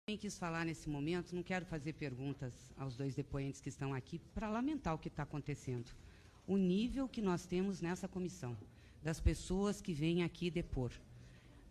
Eu quis falar nesse momento, não quero fazer perguntas aos dois depoentes que estão aqui para lamentar o que está acontecendo. O nível que nós temos nessa comissão, das pessoas que vêm aqui depor.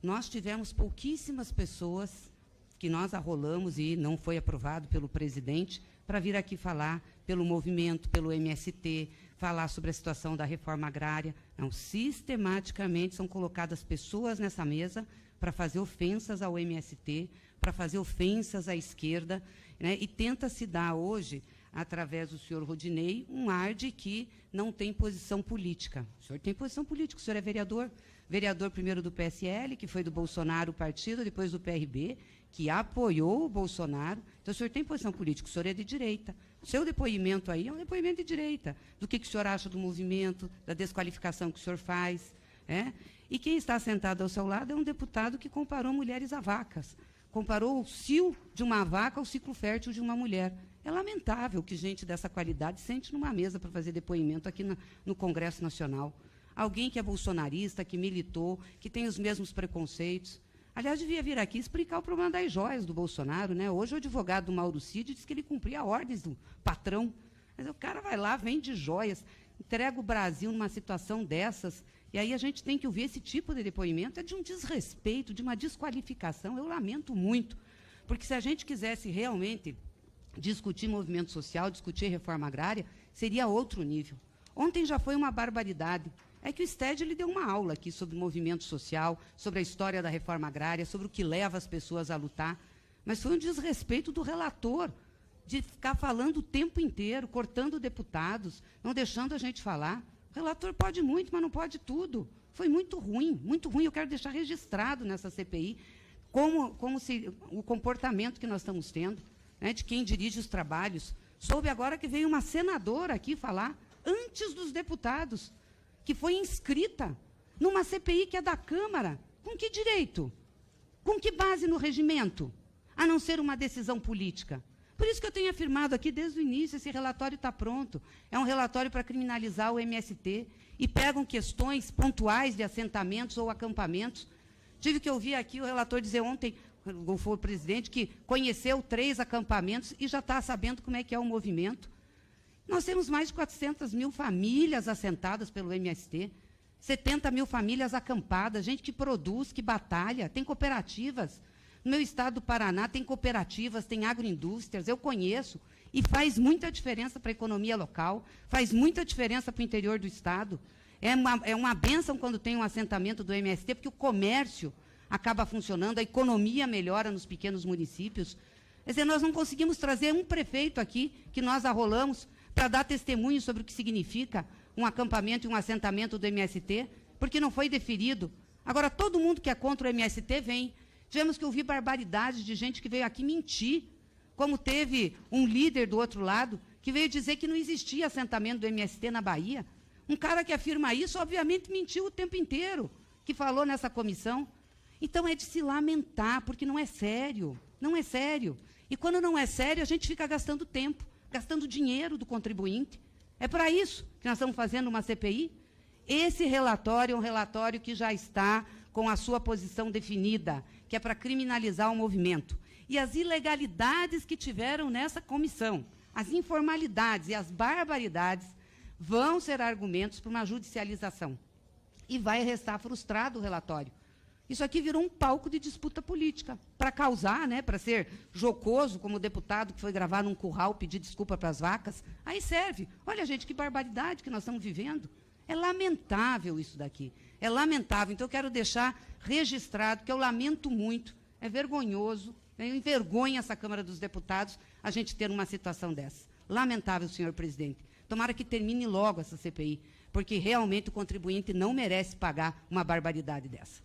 Nós tivemos pouquíssimas pessoas que nós arrolamos e não foi aprovado pelo presidente para vir aqui falar pelo movimento, pelo MST, falar sobre a situação da reforma agrária. Não, sistematicamente são colocadas pessoas nessa mesa para fazer ofensas ao MST, para fazer ofensas à esquerda, né? E tenta se dar hoje, através do senhor Rodinei, um ar de que não tem posição política. O senhor tem posição política, o senhor é vereador. Vereador primeiro do PSL, que foi do Bolsonaro o partido, depois do PRB, que apoiou o Bolsonaro. Então o senhor tem posição política, o senhor é de direita. O seu depoimento aí é um depoimento de direita. Do que o senhor acha do movimento, da desqualificação que o senhor faz. E quem está sentado ao seu lado é um deputado que comparou mulheres a vacas. Comparou o cio de uma vaca ao ciclo fértil de uma mulher. É lamentável que gente dessa qualidade sente numa mesa para fazer depoimento aqui no Congresso Nacional. Alguém que é bolsonarista, que militou, que tem os mesmos preconceitos. Aliás, devia vir aqui explicar o problema das joias do Bolsonaro, né? Hoje o advogado do Mauro Cid disse que ele cumpria ordens do patrão. Mas o cara vai lá, vende joias, entrega o Brasil numa situação dessas, e aí a gente tem que ouvir esse tipo de depoimento. É de um desrespeito, de uma desqualificação. Eu lamento muito, porque se a gente quisesse realmente discutir movimento social, discutir reforma agrária, seria outro nível. Ontem já foi uma barbaridade. É que o STED ele deu uma aula aqui sobre movimento social, sobre a história da reforma agrária, sobre o que leva as pessoas a lutar. Mas foi um desrespeito do relator, de ficar falando o tempo inteiro, cortando deputados, não deixando a gente falar. O relator pode muito, mas não pode tudo. Foi muito ruim, muito ruim. Eu quero deixar registrado nessa CPI como se o comportamento que nós estamos tendo, né, de quem dirige os trabalhos. Soube agora que veio uma senadora aqui falar, antes dos deputados, que foi inscrita numa CPI que é da Câmara. Com que direito? Com que base no regimento? A não ser uma decisão política. Por isso que eu tenho afirmado aqui desde o início, esse relatório está pronto. É um relatório para criminalizar o MST e pegam questões pontuais de assentamentos ou acampamentos. Tive que ouvir aqui o relator dizer ontem, foi o presidente, que conheceu 3 acampamentos e já está sabendo como é que é o movimento. Nós temos mais de 400 mil famílias assentadas pelo MST, 70 mil famílias acampadas, gente que produz, que batalha, tem cooperativas. No meu estado do Paraná tem cooperativas, tem agroindústrias, eu conheço, e faz muita diferença para a economia local, faz muita diferença para o interior do estado. É uma bênção quando tem um assentamento do MST, porque o comércio acaba funcionando, a economia melhora nos pequenos municípios. Quer dizer, nós não conseguimos trazer um prefeito aqui, que nós arrolamos, para dar testemunho sobre o que significa um acampamento e um assentamento do MST, porque não foi deferido. Agora, todo mundo que é contra o MST vem. Tivemos que ouvir barbaridades de gente que veio aqui mentir, como teve um líder do outro lado, que veio dizer que não existia assentamento do MST na Bahia. Um cara que afirma isso, obviamente, mentiu o tempo inteiro, que falou nessa comissão. Então, é de se lamentar, porque não é sério, não é sério. E quando não é sério, a gente fica gastando tempo, gastando dinheiro do contribuinte. É para isso que nós estamos fazendo uma CPI. Esse relatório é um relatório que já está com a sua posição definida, que é para criminalizar o movimento. E as ilegalidades que tiveram nessa comissão, as informalidades e as barbaridades, vão ser argumentos para uma judicialização. E vai restar frustrado o relatório. Isso aqui virou um palco de disputa política, para causar, né, para ser jocoso, como o deputado que foi gravar num curral pedir desculpa para as vacas. Aí serve. Olha, gente, que barbaridade que nós estamos vivendo. É lamentável isso daqui. É lamentável. Então, eu quero deixar registrado que eu lamento muito, é vergonhoso, envergonha essa Câmara dos Deputados a gente ter uma situação dessa. Lamentável, senhor presidente. Tomara que termine logo essa CPI, porque realmente o contribuinte não merece pagar uma barbaridade dessa.